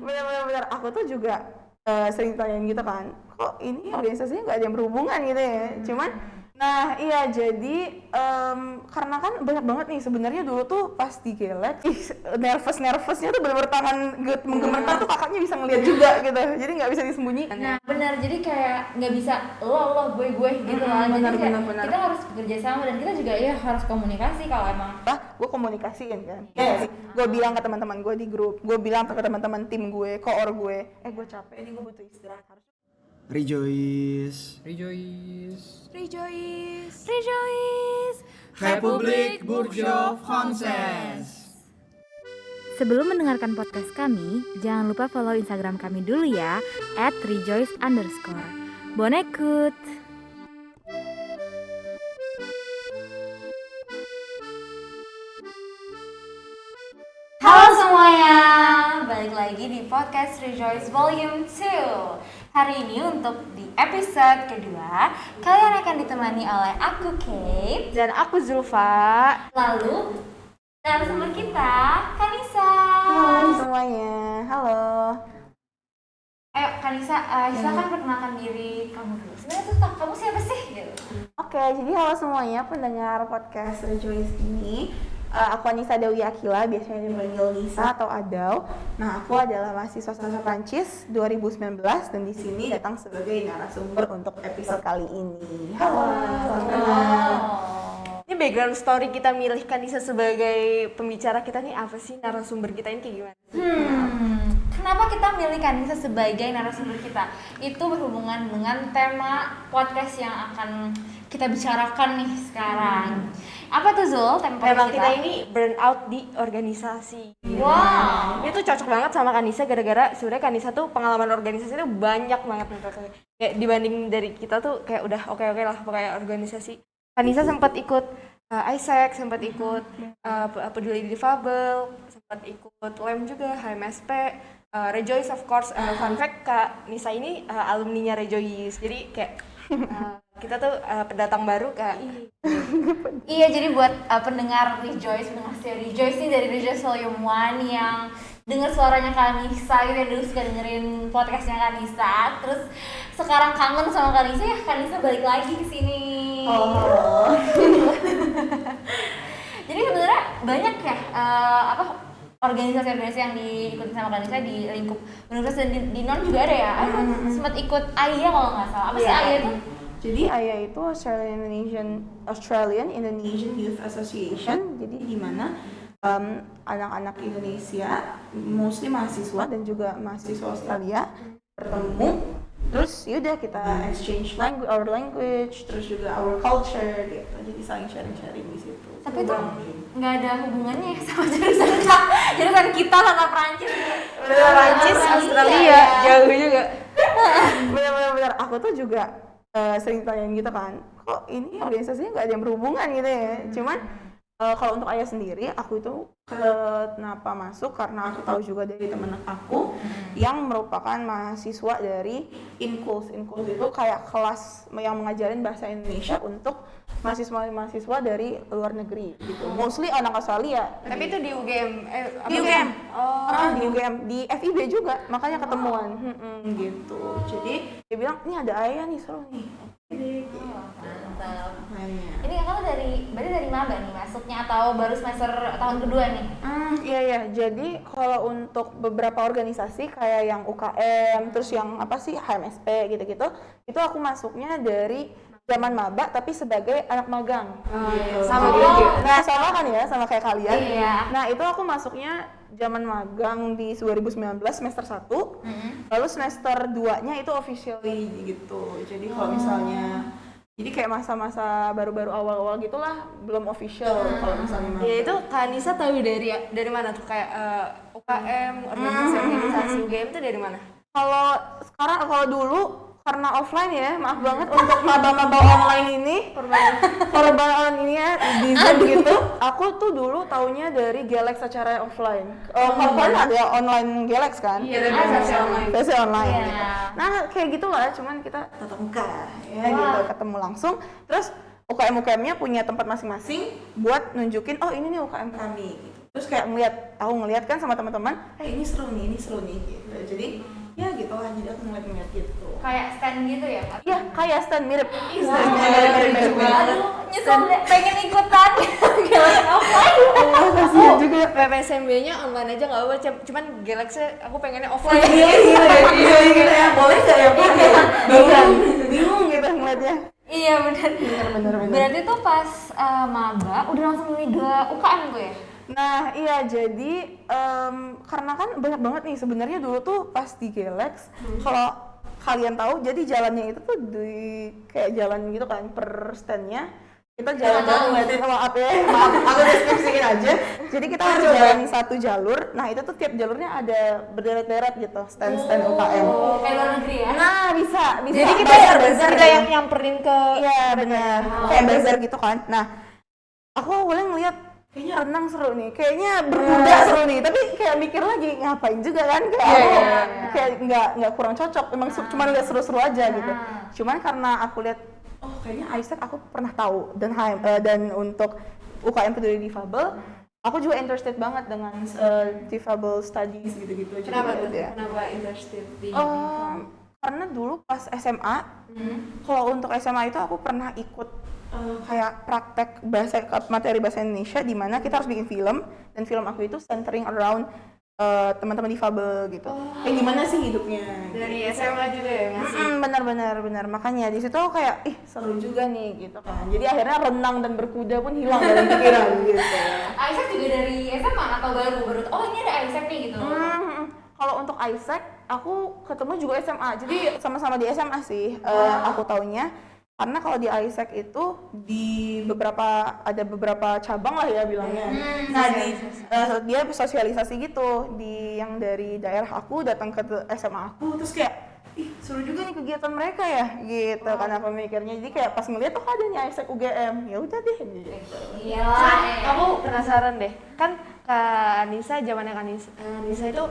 Benar-benar aku tuh juga sering tanyain gitu kan, kok ini organisasinya nggak ada yang berhubungan gitu ya. Cuman nah iya, jadi karena kan banyak banget nih sebenarnya dulu tuh pas di Galax, nervousnya tuh bener-bener tangan menggemetar tuh kakaknya bisa ngeliat juga gitu, jadi nggak bisa disembunyikan. Nah benar, jadi kayak nggak bisa lo gue gitu lah. Jadi kayak benar. kita harus bekerja sama dan kita juga ya harus komunikasi kalau emang. Gue komunikasiin kan, gue bilang ke teman-teman gue di grup, gue bilang ke teman-teman tim gue, koor gue, gue capek nih, gue butuh istirahat. Harus Rejoice. Republik Bourgeois Frances. Sebelum mendengarkan podcast kami, jangan lupa follow Instagram kami dulu ya, @rejoice_. Bonekut. Halo semuanya, balik lagi di podcast Rejoice Volume 2. Hari ini untuk di episode kedua, kalian akan ditemani oleh aku Kate dan aku Zulfa. Lalu narasumber kita, Kanisa. Halo semuanya, halo. Ayo Kanisa, silakan perkenalkan diri kamu dulu. Sebenarnya tuh kamu siapa sih? Gitu. Oke, jadi halo semuanya pendengar podcast Rejoice ini. Aku Anissa Dewi Akila, biasanya dipanggil Nisa atau Adau. Nah, aku adalah mahasiswa sastra Prancis 2019 dan di sini datang sebagai narasumber untuk episode kali ini. Halo. Ini background story kita milih Kanisa sebagai pembicara kita nih apa sih, narasumber kita ini kayak gimana? Kenapa kita milih Kanisa sebagai narasumber kita? Itu berhubungan dengan tema podcast yang akan kita bicarakan nih sekarang. Apa tuh Zul? Tema kita ini burnout di organisasi. Wow. Ini tuh cocok banget sama Kanisa gara-gara sebenarnya Kanisa tuh pengalaman organisasi tuh banyak banget menurut. Kayak dibanding dari kita tuh kayak udah oke lah pokoknya organisasi. Kanisa sempat ikut ISEC, sempat ikut peduli difabel, sempat ikut LEM juga, HMSP, Rejoice of course. Fun fact, Kak Nisa ini alumninya Rejoice. Jadi kayak kita tuh pendatang baru Kak. Iya, jadi buat pendengar Rejoice, pendengar Rejoice ini dari Rejoice Volume 1 yang dengar suaranya Kanisa gitu, yang dulu suka dengerin podcastnya Kanisa, terus sekarang kangen sama Kanisa, ya Kanisa balik lagi ke sini. Oh. Jadi sebenarnya banyak ya organisasi-organisasi yang diikuti sama Kanisa di lingkup universitas, dan di non juga ada ya. Aku sempat ikut AIA kalau nggak salah. Apa sih AIA itu? Jadi AIA itu Australian Indonesian Youth Association. Jadi di mana anak-anak Indonesia, mostly mahasiswa dan juga mahasiswa Australia bertemu. Terus yaudah kita exchange our language, terus juga our culture gitu. Jadi saling sharing di situ. Tapi itu nggak ada hubungannya ya sama jurusan kita sama Prancis. Prancis, Australia, jauh juga. Benar-benar aku tuh juga sering tanyain gitu kan, kok ini organisasinya nggak ada yang berhubungan gitu ya. Cuman kalau untuk ayah sendiri, aku itu kenapa masuk karena aku tahu juga dari teman aku yang merupakan mahasiswa dari INKULS. INKULS itu kayak kelas yang mengajarin bahasa Indonesia untuk mahasiswa dari luar negeri gitu. Mostly anak Australia. Tapi itu di UGM. Di UGM. Oh, Di UGM, di FIB juga, makanya ketemuan. Gitu. Jadi dia bilang, "Ini ada ayah nih, seru nih." Mantap. Ini kakak berarti dari maba nih masuknya atau baru semester tahun kedua nih? Iya. Jadi kalau untuk beberapa organisasi kayak yang UKM, terus yang apa sih HMSP gitu-gitu, itu aku masuknya dari zaman maba tapi sebagai anak magang. Sama Jadi, gue juga. Nah, sama kan ya, sama kayak kalian. Iya. Nah, itu aku masuknya zaman magang di 2019 semester 1. Lalu semester 2-nya itu officially gitu. Jadi kalau misalnya kayak masa-masa baru-baru awal-awal gitulah, belum official kalau misalnya magang. Ya itu Kanisa tahu dari mana tuh kayak UKM, organisasi UGM itu dari mana? Kalau dulu karena offline ya, maaf banget untuk maba-maba online ini, korban online ini ya, di Zoom gitu. Aku tuh dulu taunya dari Galax secara offline. Kalau kalian ada online Galax kan? Iya, ada Versi online. Iya. Gitu. Nah, kayak gitulah, cuman kita tatap muka ya gitu, ketemu langsung. Terus UKM-UKM-nya punya tempat masing-masing buat nunjukin, oh ini nih UKM kami gitu. Terus kayak aku ngeliat kan sama teman-teman, ini seru nih gitu. Jadi ya gitu lah, jadi aku ngeliat gitu. Kayak stand gitu ya Kak? Iya, kayak stand mirip. Mirip. Aduh, nyesel deh, pengen ikutan Galaxy offline. Kasihan juga. PPSMB-nya online aja nggak apa-apa, cuman Galaxy aku pengennya offline. Iya, boleh nggak ya Pak? Bingung gitu ngeliatnya. Iya benar. Berarti tuh pas maba udah langsung milih 2 UKM tuh ya? Nah iya, jadi karena kan banyak banget nih sebenarnya dulu tuh pas di Galax, kalau kalian tahu jadi jalannya itu tuh di kayak jalan gitu kan per standnya, kita jalan-jalan ngeliatin, maaf aku deskripsiin aja. Jadi kita harus jalan satu jalur, nah itu tuh tiap jalurnya ada berderet-deret gitu stand UKM. Kayak luar negeri ya? Nah bisa. Jadi kita yang nyamperin ke iya benar, kayak bazar gitu kan. Nah aku awalnya ngeliat kayaknya renang seru nih, kayaknya berkuda seru nih, tapi kayak mikir lagi ngapain juga kan, kayak nggak kurang cocok, emang cuma lihat seru-seru aja gitu. Cuman karena aku lihat kayaknya Isaac aku pernah tahu, dan untuk UKM peduli difabel aku juga interested banget dengan difabel studies gitu-gitu. Kenapa tuh? Ya. Kenapa interested di Karena dulu pas SMA, kalau untuk SMA itu aku pernah ikut kayak praktek materi bahasa Indonesia di mana kita harus bikin film, dan film aku itu centering around teman-teman difabel gitu. Kayak gimana sih hidupnya? dari SMA juga ya ngasih? Benar. Makanya di situ aku kayak seru juga nih gitu kan. Jadi akhirnya renang dan berkuda pun hilang dalam pikiran gitu. Isaac juga dari SMA atau baru? Ini ada Isaac nih gitu. Kalau untuk Isaac, aku ketemu juga SMA. Jadi sama-sama di SMA sih. Aku taunya. Karena kalau di Isaac itu ada beberapa cabang lah ya bilangnya. Nah dia sosialisasi gitu yang dari daerah aku datang ke SMA aku, terus kayak seru juga nih kegiatan mereka ya gitu kan aku mikirnya. Jadi kayak pas ngeliat ada nih Isaac UGM, ya udah deh gitu. Iya. Aku penasaran deh, kan Kak Anissa, zamannya Kak Anissa itu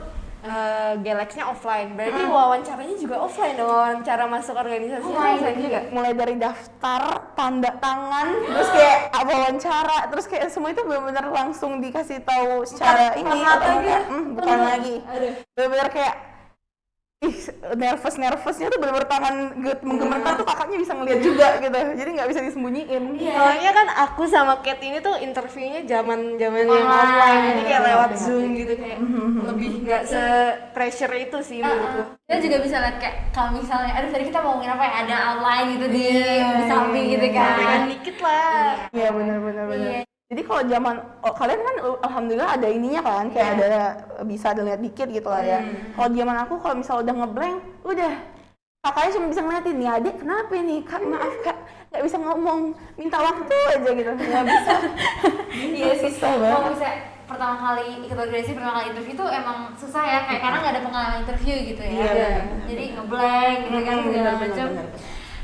Galaxy-nya offline, berarti wawancaranya juga offline dong, wawancara masuk organisasi offline juga? Mulai dari daftar, tanda tangan, terus kayak wawancara, terus kayak semua itu benar-benar langsung dikasih tahu secara bukan lagi. Benar-benar kayak nervousnya tuh benar-benar tangan menggemetar tuh kakaknya bisa ngeliat juga gitu, jadi nggak bisa disembunyiin. Soalnya kan aku sama Kate ini tuh interviewnya zaman yang online, jadi kayak lewat Zoom gitu, kayak lebih nggak se-pressure itu sih menurutku. Kita juga bisa lihat kayak kalau misalnya tadi kita mau ngomongin apa ya, ada outline gitu di samping gitu kan. Sampingan dikit lah. Iya benar. Jadi kalau zaman kalian kan alhamdulillah ada ininya kan, kayak bisa lihat dikit gitu lah ya. Kalau zaman aku kalau misal udah ngeblank, udah kakaknya cuma bisa ngeliatin nih, adik kenapa nih kak, maaf kak nggak bisa ngomong, minta waktu aja gitu, nggak bisa. Iya sih, kalau misalnya pertama kali ikut organisasi, pertama kali interview tuh emang susah ya, kayak karena nggak ada pengalaman interview gitu ya. Jadi ngeblank gitu kan segala macam.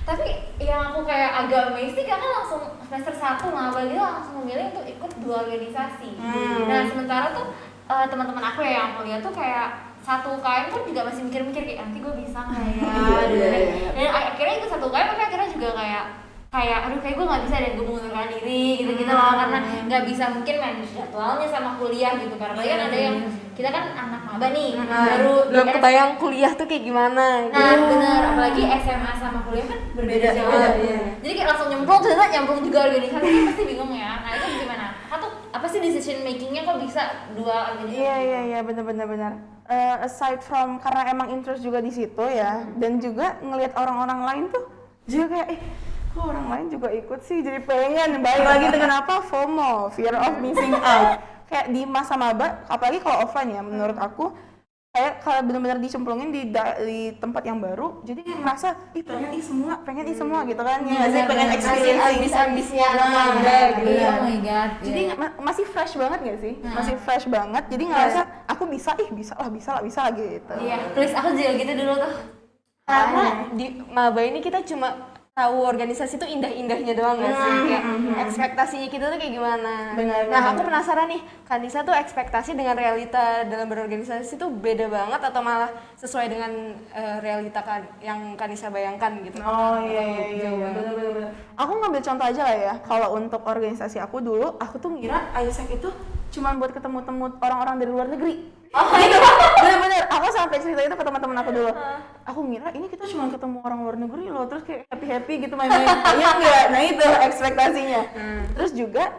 Tapi yang aku kayak agak amazed sih, kakak langsung semester 1 maba gitu langsung memilih untuk ikut 2 organisasi. Nah sementara tuh teman-teman aku ya yang aku lihat tuh kayak satu UKM pun juga masih mikir-mikir kayak nanti gue bisa nggak ya. Dan akhirnya ikut satu UKM tapi akhirnya juga kayak aduh kayak gue nggak bisa deh, gue mengundurkan diri gitu loh, karena nggak bisa mungkin manage jadwalnya sama kuliah gitu, karena kan ada yang kita kan anak maba nih belum kebayang kuliah tuh kayak gimana gitu. Nah bener, apalagi SMA sama kuliah kan berbeda jauh. Jadi kayak langsung nyemplung juga organisasi, kan pasti bingung ya. Nah itu gimana? Atau apa sih decision makingnya kok bisa 2 organisasi? Iya benar. Aside from karena emang interest juga di situ ya, dan juga ngelihat orang-orang lain tuh juga kayak kok orang lain juga ikut sih, jadi pengen balik lagi dengan apa, FOMO, fear of missing out. Kayak di masa maba, apalagi kalau offline ya, menurut aku kayak kalau benar-benar dicemplungin di tempat yang baru, jadi merasa pengen semua gitu kan, ya pengen experience ambisnya anak maba gitu. Oh my god. Jadi masih fresh banget nggak sih? Masih fresh banget, jadi ngerasa aku bisa lah gitu. Iya, please aku juga gitu dulu tuh. Karena di maba ini kita cuma tahu organisasi itu indah-indahnya doang nggak sih? Kayak ekspektasinya kita tuh kayak gimana? Nah aku penasaran nih, Kanisa tuh ekspektasi dengan realita dalam berorganisasi tuh beda banget atau malah sesuai dengan realita yang Kanisa bayangkan gitu? Oh iya. Bener. Aku ngambil contoh aja lah ya. Kalau untuk organisasi aku dulu, aku tuh ngira Isaac itu cuman buat ketemu-temu orang-orang dari luar negeri. Oh Gitu. iya. Bener-bener, aku sampai cerita itu ke teman-teman aku dulu. Aku ngira ini kita cuma ketemu orang luar negeri loh, terus kayak happy-happy gitu main-main. Iya enggak, nah itu ekspektasinya. Terus juga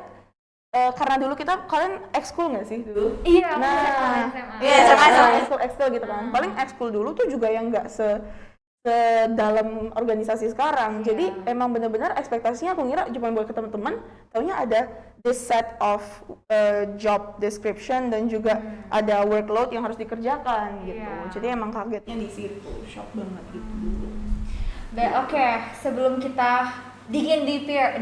karena dulu kalian ekskul nggak sih dulu? Iya, Nah, SMA. iya sama ekskul gitu kan. Paling ekskul dulu tuh juga yang nggak dalam organisasi sekarang. Jadi emang benar-benar ekspektasinya aku ngira cuma buat ketemu teman, taunya ada this set of job description dan juga ada workload yang harus dikerjakan gitu. Jadi emang kagetnya di situ, shock banget gitu. Oke, sebelum kita digin deeper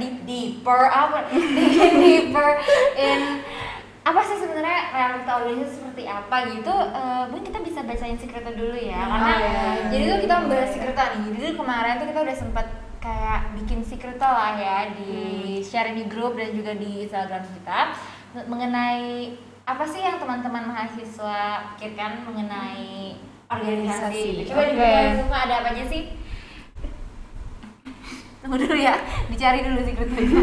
in apa sih sebenarnya realita organisasi seperti apa gitu, mungkin kita bisa bacain Secreto dulu ya, karena jadi tuh kita membahas Secreto nih. Jadi tuh kemarin tuh kita udah sempat kayak bikin Secreto lah ya, di share di grup dan juga di Instagram kita mengenai apa sih yang teman-teman mahasiswa pikirkan mengenai organisasi. Coba dibahas semua, ada apa aja sih? Tunggu dulu ya, dicari dulu Secretonya.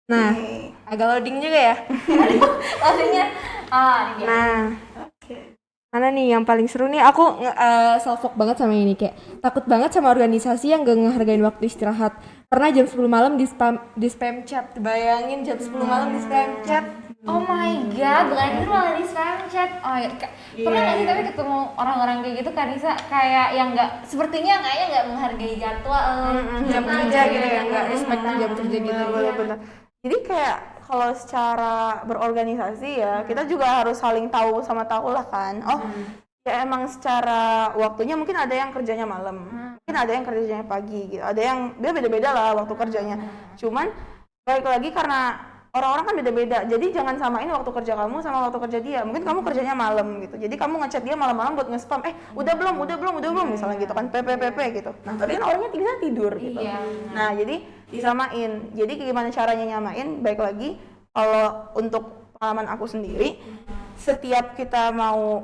Nah, agak loading juga ya. Loadingnya, ini dia. Nah, mana nih yang paling seru nih? Aku salfok banget sama ini, kayak takut banget sama organisasi yang gak ngehargain waktu istirahat. Pernah jam 10 malam di spam chat. Bayangin jam 10 malam di spam chat. Oh my god, bukan itu malah di spam chat. Oh ya, pernah nggak sih tapi ketemu orang-orang kayak gitu kan, Nisa, kayak yang nggak, sepertinya kayaknya nggak menghargai jadwal Jam kerja gitu ya, nggak respect jam kerja gitu. Bener-bener. Jadi kayak kalau secara berorganisasi ya, kita juga harus saling tahu sama tahu lah kan. Oh, ya emang secara waktunya mungkin ada yang kerjanya malam, mungkin ada yang kerjanya pagi gitu. Ada yang dia beda-beda lah waktu kerjanya. Cuman balik lagi karena orang-orang kan beda-beda. Jadi jangan samain waktu kerja kamu sama waktu kerja dia. Mungkin kamu kerjanya malam gitu. Jadi kamu ngechat dia malam-malam buat nge-spam, udah belum misalnya gitu kan, PP gitu. Nah, tapi kan orangnya bisa tidur gitu. Nah, jadi disamain. Jadi gimana caranya nyamain? Baik lagi kalau untuk pengalaman aku sendiri, setiap kita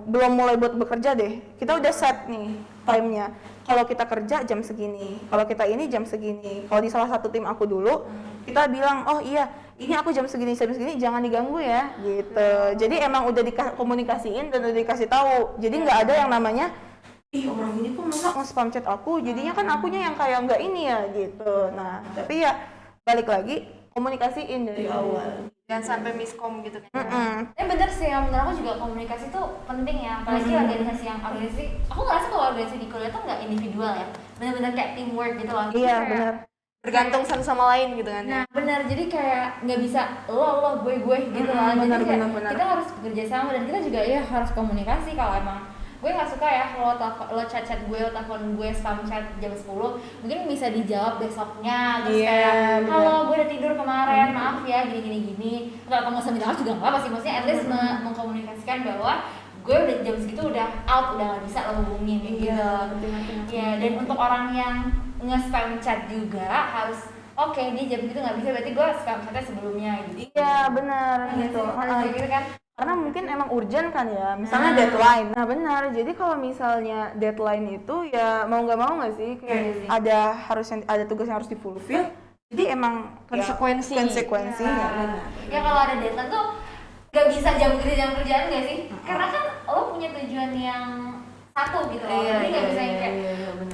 belum mulai buat bekerja deh, kita udah set nih time-nya. Kalau kita kerja jam segini, kalau kita ini jam segini. Kalau di salah satu tim aku dulu, kita bilang, oh iya, ini aku jam segini, jangan diganggu ya, gitu. Jadi emang udah dikomunikasiin dan udah dikasih tahu. Jadi nggak ada yang namanya, ih orang ini kok masa nge-spam chat aku, jadinya kan akunya yang kayak nggak ini ya, gitu. Nah, tapi ya balik lagi, komunikasiin dari awal. Jangan sampai miskom gitu kan. Bener sih, menurut aku juga komunikasi tuh penting ya, apalagi organisasi aku ngerasa kalau organisasi di kuliah tuh nggak individual ya, bener-bener kayak teamwork gitu loh. Iya, benar. Bergantung satu sama lain gitu kan. Nah benar, jadi kayak nggak bisa lo gue gitu lah. Jadi kayak kita harus bekerja sama dan kita juga ya harus komunikasi. Kalau emang gue nggak suka ya lo chat gue, lo telepon gue, spam chat jam 10, mungkin bisa dijawab besoknya. Terus kayak halo gue udah tidur kemarin, maaf ya gini. Kalau nggak usah minta maaf juga nggak apa sih, maksudnya at least mengkomunikasikan bahwa gue udah jam segitu udah out, udah nggak bisa lo hubungin gitu. Ya, dan untuk orang yang nge-spam chat juga harus oke, dia jam segitu nggak bisa, berarti gue spam chatnya sebelumnya gitu. Iya benar gitu. Gitu kan. Karena mungkin emang urgent kan ya, misalnya deadline. Nah benar, jadi kalau misalnya deadline itu ya mau nggak sih kayak ada tugas yang harus di-fulfill. Jadi emang konsekuensinya. Ya kalau ada deadline tuh nggak bisa jam kerjaan nggak sih? Karena kan lo punya tujuan yang satu gitu loh. Jadi nggak bisa yang kayak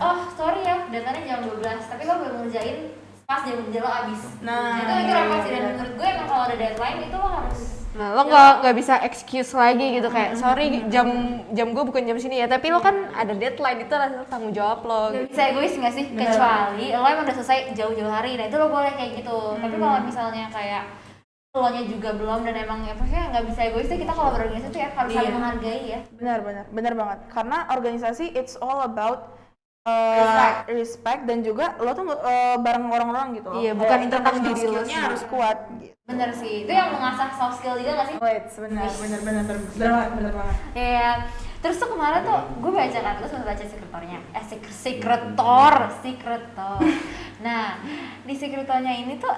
oh sorry ya deadline-nya jam 12, tapi lo belum ngerjain pas jam kerja lo abis. Nah itu apa sih? Dan menurut gue emang kalau ada deadline itu lo harus lo nggak bisa excuse lagi gitu kayak sorry jam gue bukan jam sini ya, tapi lo kan ada deadline, itu adalah tanggung jawab lo. Gak bisa egois nggak sih? Kecuali lo emang udah selesai jauh-jauh hari, nah itu lo boleh kayak gitu. Tapi kalau misalnya kayak lo nya juga belum dan emang ya pokoknya nggak bisa egois deh, kita kalau berorganisasi tuh ya harus saling menghargai ya. Benar banget. Karena organisasi it's all about respect dan juga lo tuh bareng orang-orang gitu. Iya, bukan tentang diri lo skillnya harus kuat gitu. Bener sih, itu yang mengasah soft skill juga nggak sih? Benar banget. Ya, terus tuh kemarin tuh gue baca kan, terus baca sekretornya, sekretor. Nah, di sekretornya ini tuh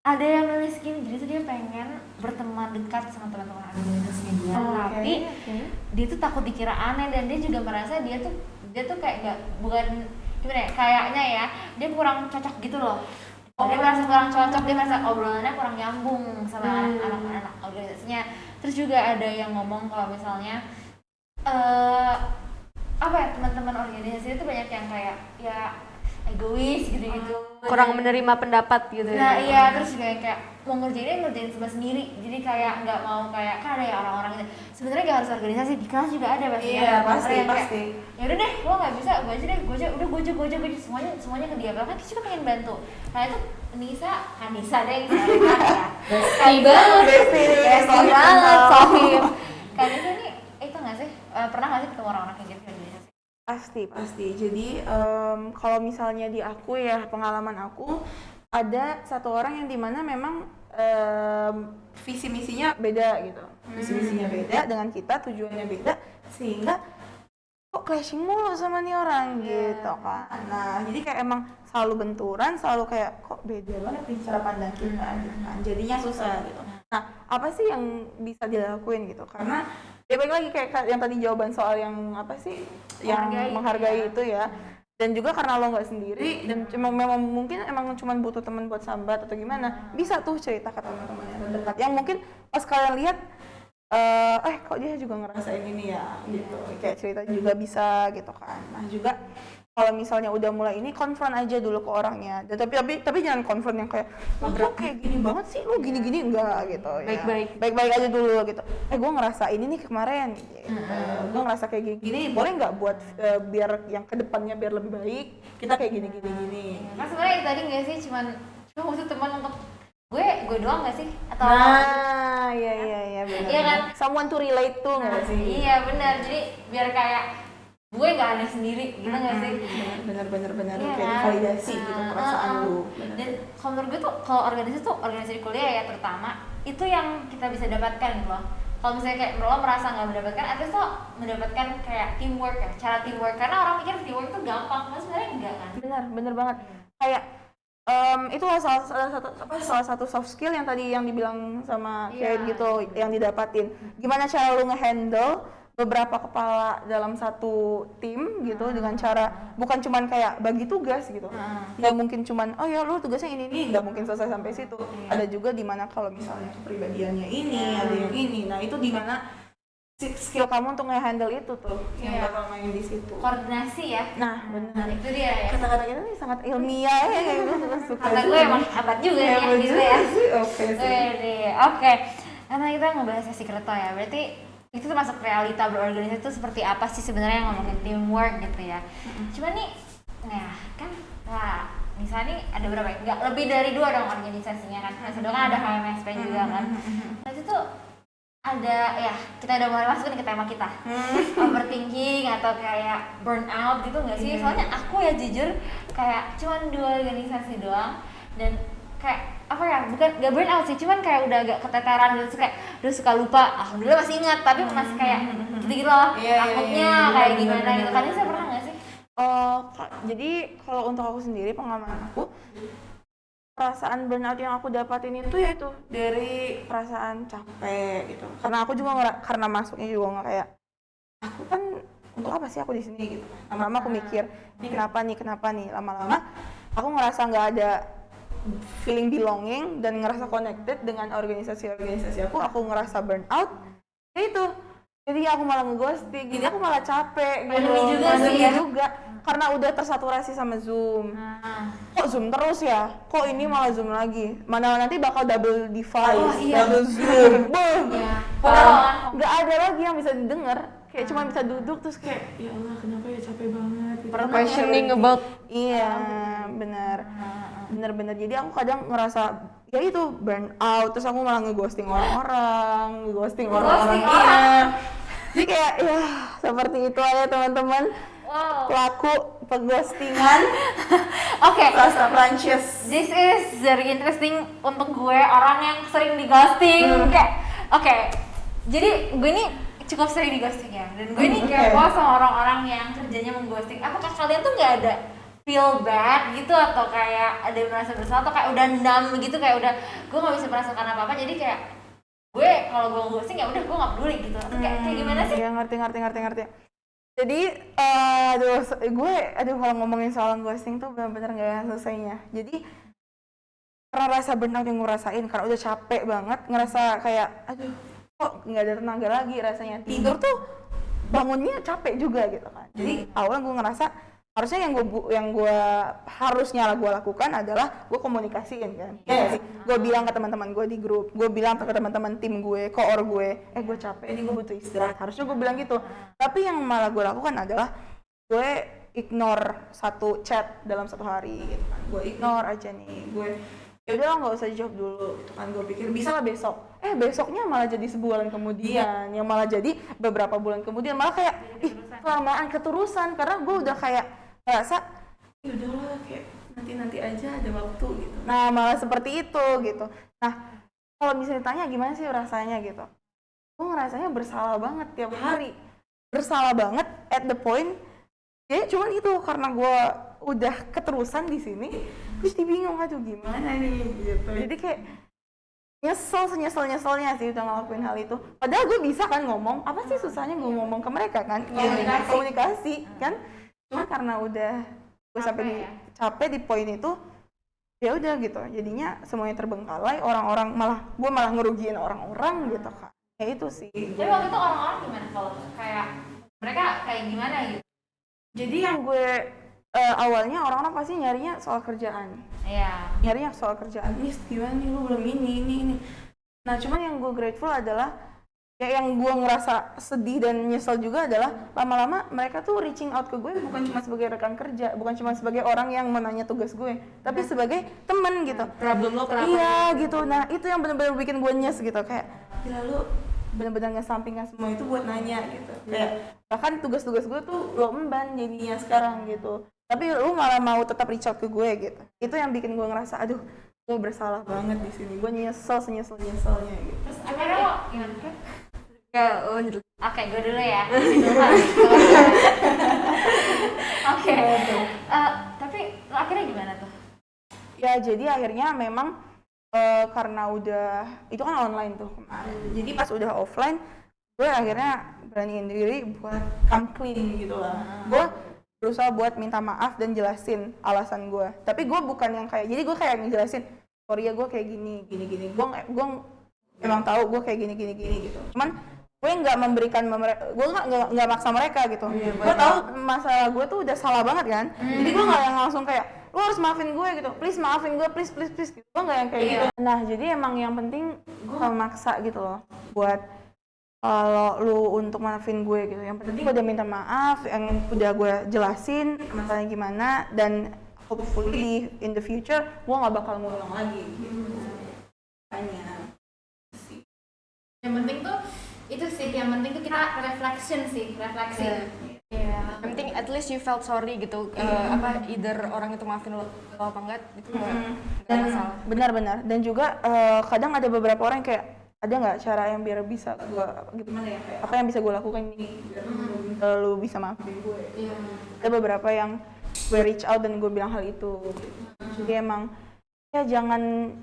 ada yang nulis gini, jadi tuh dia pengen berteman dekat sama teman-teman organisasinya dia, tapi dia tuh takut dikira aneh dan dia juga merasa dia tuh kayak bukan gimana ya, kayaknya ya dia kurang cocok gitu loh Dia merasa kurang cocok, dia merasa obrolannya kurang nyambung sama anak-anak organisasinya. Terus juga ada yang ngomong kalau misalnya apa ya, teman-teman organisasi itu banyak yang kayak ya egois gitu-gitu, kurang menerima pendapat gitu. nah iya, terus juga yang kayak mau ngerjain semua sendiri, jadi kayak nggak mau kayak kan ada ya orang-orang gitu sebenarnya gak harus organisasi, di kelas juga ada pasti. Iya, pasti, yang kayak, pasti. ya udah deh lo nggak bisa, gue aja deh, gue aja semuanya ke dia, bahkan kita juga pengen bantu. Nah itu Nisa deh yang ya Besti banget, Sohib kan itu nih, itu nggak sih pernah nggak sih ketemu orang-orang kayak gitu di organisasi? Pasti. Jadi kalau misalnya di aku ya, pengalaman aku ada satu orang yang dimana memang visi misinya beda gitu. Visi misinya beda dengan kita, tujuannya beda, sehingga kok clashing mulu sama nih orang gitu kan. Nah, jadi kayak emang selalu benturan, selalu kayak kok beda banget nih cara pandang kita gitu kan. Jadinya susah gitu. Nah, apa sih yang bisa dilakuin gitu? Karena ya balik lagi kayak yang tadi jawaban soal yang apa sih, yang menghargai itu ya. Dan juga karena lo nggak sendiri dan memang mungkin emang cuma butuh teman buat sambat atau gimana, bisa tuh cerita ke teman-teman yang terdekat yang mungkin pas kalian lihat kok dia juga ngerasain ini ya gitu, kayak cerita juga bisa gitu kan. Nah juga kalau misalnya udah mulai ini, konfront aja dulu ke orangnya. Dan tapi jangan konfront yang kayak lo kok kayak gini banget sih, lo gini-gini, enggak gitu. Baik-baik aja dulu gitu. Gue ngerasa ini nih kemarin gitu. Gue ngerasa kayak gini-gini, boleh nggak buat biar yang kedepannya biar lebih baik kita kayak gini. Kan sebenarnya itu tadi nggak sih, cuma butuh teman untuk gue doang nggak sih, atau iya benar. Iya kan, someone to relate to nggak sih? Iya benar, jadi biar kayak gue nggak aneh sendiri, gitu nggak sih? Benar Iya, kayak kan? validasi gitu perasaan lu. Dan kalau menurut gue tuh kalau organisasi di kuliah ya terutama itu yang kita bisa dapatkan gitu loh. Kalau misalnya kayak lo merasa nggak mendapatkan, at least lo mendapatkan kayak teamwork ya, cara teamwork. Karena orang mikir teamwork itu gampang, tapi sebenarnya enggak kan? Benar banget. Kayak itu salah satu soft skill yang tadi yang dibilang sama kayak gitu, yang didapatin. Gimana cara lu ngehandle beberapa kepala dalam satu tim gitu, dengan cara bukan cuman kayak bagi tugas gitu. Nggak mungkin cuman oh ya lu tugasnya ini, nggak mungkin selesai sampai situ. Ada juga dimana kalau misalnya kepribadiannya ini, ada yang ini. Nah itu dimana skill kamu untuk nge-handle itu tuh yang bakal main di situ. Koordinasi ya. Nah benar. Itu dia ya. Kata-kata kita nih sangat ilmiah ya, kayak gue suka. Kata gue emang hebat juga ya gitu ya. Oke. Karena kita ngebahas sesi Kreto ya, berarti itu termasuk realita berorganisasi itu seperti apa sih sebenarnya, ngomongin teamwork gitu ya. Cuma nih, nah kan misalnya nih ada berapa ya? Nggak lebih dari 2 dong organisasinya kan. Nah, sedangkan ada HMSP juga kan. Nah itu tuh ada ya, kita udah mulai masuk nih ke tema kita, overthinking atau kayak burnout gitu nggak sih? Soalnya aku ya jujur kayak cuman 2 organisasi doang dan kayak apa ya, bukan nggak burnout sih, cuman kayak udah agak keteteran gitu, kayak udah suka lupa. Alhamdulillah masih ingat, tapi masih kayak gitu loh, takutnya kayak gimana gitu. Kalian saya pernah nggak sih? Jadi kalau untuk aku sendiri, pengalaman aku, perasaan burnout yang aku dapatin itu yaitu dari perasaan capek gitu. Karena aku juga karena masuknya juga nggak kayak aku kan untuk apa sih aku di sini gitu. Lama-lama aku mikir ini kenapa nih. Lama-lama aku ngerasa nggak ada feeling belonging dan ngerasa connected dengan organisasi aku ngerasa burnout. Ya itu. Jadi aku malah ngeghosting, jadi aku malah capek gitu. Pandemi juga. Karena udah tersaturasi sama Zoom. Kok Zoom terus ya? Kok ini malah Zoom lagi? Mana nanti bakal double device, double Zoom. Nggak ada lagi yang bisa didengar. Kayak cuma bisa duduk terus kayak ya Allah kenapa ya capek banget. Questioning about. Iya, benar. Jadi aku kadang ngerasa ya itu burnout, terus aku malah ngeghosting orang. Iya. Jadi kayak ya seperti itu aja teman-teman. Pelaku pengghostingan. Oke. Bahasa Prancis. This is very interesting untuk gue, orang yang sering di ghosting. Kayak jadi gue ini cukup sering di ghosting ya, dan gue ini kayak sama orang-orang yang kerjanya mengghosting. Apakah kalian tuh nggak ada feel bad gitu, atau kayak ada merasa bersalah, atau kayak udah numb gitu, kayak udah gue nggak bisa merasakan apa-apa, jadi kayak gue kalau gue ghosting ya udah gue nggak peduli gitu, atau kayak gimana sih? Ya ngerti. Jadi kalau ngomongin soal ghosting tuh benar-benar nggak selesainya. Jadi karena rasa burnout yang gue rasain, karena udah capek banget, ngerasa kayak aduh kok nggak ada tenaga lagi rasanya, tidur tuh bangunnya capek juga gitu kan. Jadi awalnya gue ngerasa harusnya yang gue harusnya gue lakukan adalah gue komunikasiin kan. Gue bilang ke teman-teman gue di grup, gue bilang ke teman-teman tim gue, koor gue, gue capek, ini gue butuh istirahat. Harusnya gue bilang gitu. Tapi yang malah gue lakukan adalah gue ignore satu chat dalam satu hari gitu kan. Gue ignore aja nih, gue ya udah nggak usah jawab dulu gitu kan. Gue pikir bisa lah besok, besoknya malah jadi sebulan kemudian, yang malah jadi beberapa bulan kemudian, malah kayak kelamaan keterusan karena gue udah kayak ngerasa ya udahlah kayak nanti aja ada waktu gitu. Nah malah seperti itu gitu. Nah kalau misalnya ditanya gimana sih rasanya gitu, gue ngerasanya bersalah banget tiap hari, bersalah banget at the point ya cuman itu karena gue udah keterusan di sini, terus bingung aduh gimana nih gitu. Jadi kayak nyeselnya sih udah ngelakuin hal itu. Padahal gue bisa kan ngomong, apa sih susahnya gue ngomong ke mereka kan? Komunikasi kan? Cuma karena udah gue sampai capek di poin itu, ya udah gitu. Jadinya semuanya terbengkalai, orang-orang gue malah ngerugiin orang-orang gitu kan. Ya itu sih. Tapi waktu itu orang-orang gimana kalau kayak mereka kayak gimana gitu? Jadi yang gue awalnya orang-orang pasti nyarinya soal kerjaan. Iya. Nyarinya soal kerjaan. Nih gimana nih lu belum ini. Nah cuman yang gue grateful adalah ya yang gue ngerasa sedih dan nyesel juga adalah lama-lama mereka tuh reaching out ke gue bukan cuma sebagai rekan kerja, bukan cuma sebagai orang yang menanya tugas gue, tapi sebagai temen gitu. Problem lo kenapa? Iya gitu. Nah itu yang benar-benar bikin gue nyes gitu, kayak gila lu benar-benar ngesampingkan semua itu buat nanya gitu. Kayak bahkan tugas-tugas gue tuh lo emban jadinya sekarang gitu, tapi lu malah mau tetap reach out ke gue gitu. Itu yang bikin gue ngerasa aduh gue bersalah banget di sini, gue nyesel senyeselnya gitu. Terus akhirnya lo gimana? Ya, lanjut. Oke, gue dulu ya. Oke. Tapi lo akhirnya gimana tuh? Ya jadi akhirnya memang karena udah itu kan online tuh kemarin. Jadi pas udah offline gue akhirnya beraniin diri buat come clean gitu lah. Gue berusaha buat minta maaf dan jelasin alasan gue. Tapi gue bukan yang kayak, jadi gue kayak ngejelasin, sorry ya gue kayak gini. Gue emang tahu gue kayak gini gitu. Cuman gue nggak memberikan gue nggak maksa mereka gitu. Gue tahu masalah gue tuh udah salah banget kan. Jadi gue nggak yang langsung kayak lu harus maafin gue gitu, please maafin gue, please gitu. Gue nggak yang kayak gitu. Nah jadi emang yang penting gue nggak maksa gitu loh buat kalau lu untuk maafin gue gitu. Yang penting gue udah minta maaf, yang udah gue jelasin masalahnya gimana, dan hopefully in the future gue nggak bakal ngulang lagi gitu. Makanya Yang penting tuh itu sih, yang penting tuh kita refleksi. Yang penting at least you felt sorry gitu. Either orang itu maafin lo apa enggak itu nggak masalah. Benar. Dan juga kadang ada beberapa orang kayak, ada nggak cara yang biar bisa gue gimana ya, kayak apa yang bisa gue lakukan nih biar lu bisa maafin gue. Ada beberapa yang gue reach out dan gue bilang hal itu. Jadi emang ya jangan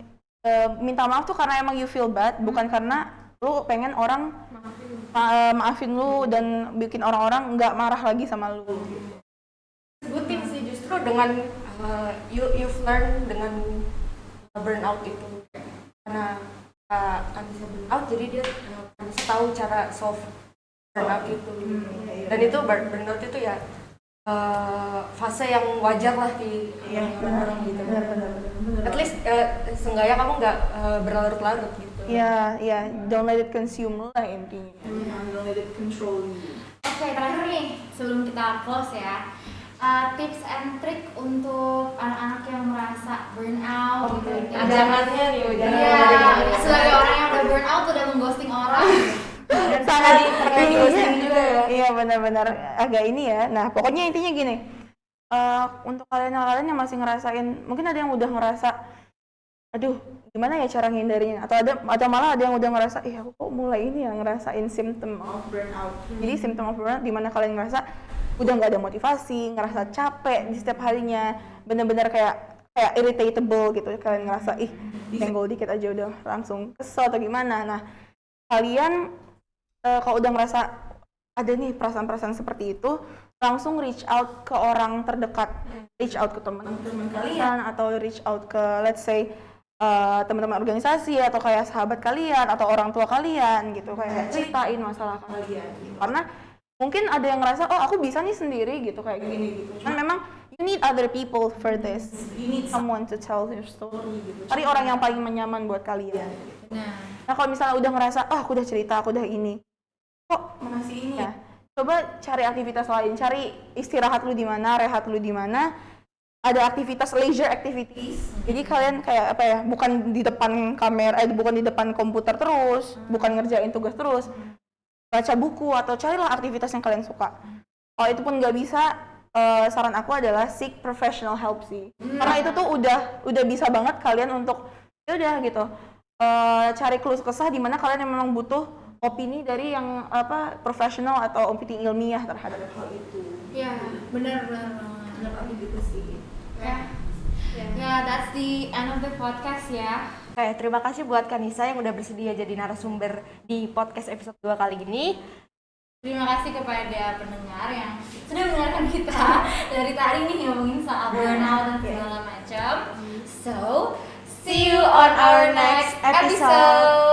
minta maaf tuh karena emang you feel bad, bukan karena lu pengen orang maafin lu dan bikin orang-orang nggak marah lagi sama lu. Sebutin sih justru dengan you've learn dengan burnout itu, karena kan bisa burnout jadi dia bisa tahu cara solve burnout itu. Dan itu burnout itu ya fase yang wajar lah di orang gitu. At least seenggaknya kamu nggak berlarut-larut gitu. Iya, don't let it consume lah intinya. Don't let it control you. Oke, terakhir nih sebelum kita close ya, tips and trick untuk anak-anak yang merasa burnout gitu. Jangannya nih, Iya, sebagai orang yang udah burnout udah mengghosting orang. Sangat ghosting juga ya. Iya benar-benar agak ini ya. Nah pokoknya intinya gini, untuk kalian yang masih ngerasain, mungkin ada yang udah ngerasa aduh gimana ya cara ngindarinya, atau malah ada yang udah ngerasa aku kok mulai ini ya ngerasain symptom of burnout. Jadi symptom of burnout dimana kalian ngerasa udah nggak ada motivasi, ngerasa capek di setiap harinya, benar-benar kayak irritable gitu. Kalian ngerasa senggol dikit aja udah langsung kesel atau gimana. Nah kalian kalau udah ngerasa ada nih perasaan-perasaan seperti itu, langsung reach out ke orang terdekat, reach out ke teman-teman kalian atau reach out ke let's say teman-teman organisasi atau kayak sahabat kalian atau orang tua kalian gitu, kayak ceritain masalah kalian gitu. Karena mungkin ada yang ngerasa oh aku bisa nih sendiri gitu kayak gini gitu. Cuman memang you need other people for this. You need someone to tell your story gitu. Cari orang yang paling nyaman buat kalian. Nah kalau misalnya udah ngerasa aku udah cerita, aku udah ini, kok masih ini ya? Coba cari aktivitas lain, cari istirahat lu di mana, rehat lu di mana. Ada aktivitas leisure activities. Jadi kalian kayak apa ya? Bukan di depan kamera, bukan di depan komputer terus, bukan ngerjain tugas terus. Baca buku atau carilah aktivitas yang kalian suka. Kalau itu pun nggak bisa, saran aku adalah seek professional help sih. Karena itu tuh udah bisa banget kalian untuk ya udah gitu. Cari keluh kesah di mana kalian yang memang butuh opini dari yang profesional atau opini ilmiah terhadap hal itu. Ya, benar banget gitu sih. Ya, that's the end of the podcast ya. Oke, terima kasih buat Kanisa yang udah bersedia jadi narasumber di podcast episode 2 kali ini. Terima kasih kepada pendengar yang sudah mendengarkan kita dari tadi nih ngomongin soal burnout dan segala macam. So, see you on our next episode.